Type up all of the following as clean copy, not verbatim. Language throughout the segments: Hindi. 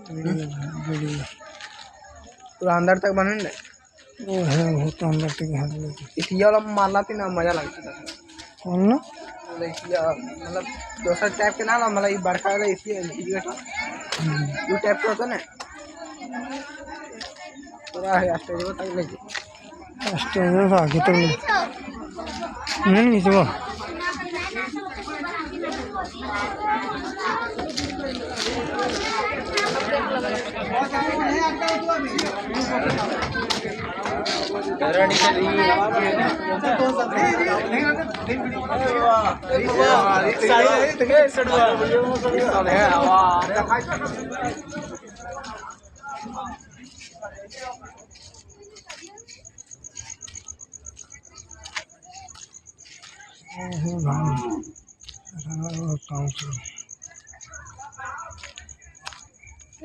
वीडियो पूरा अंदर तक बने ना वो है वो तो अंदर तक है इतिया वाला मारला थी ना मजा लगती था कौन ना मतलब दूसरा टाइप के ना मतलब ये बड़का वाला इसी वो टाइप का होता ना पूरा है स्टेज पर तक लेके स्टेज पर आगे तक नहीं नीचे वो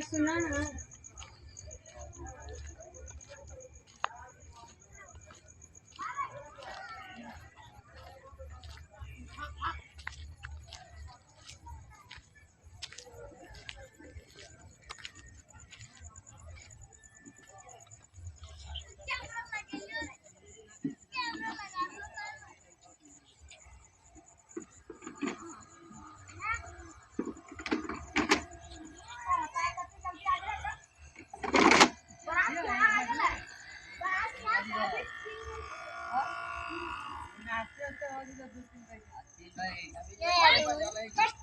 सुना ना Yeah.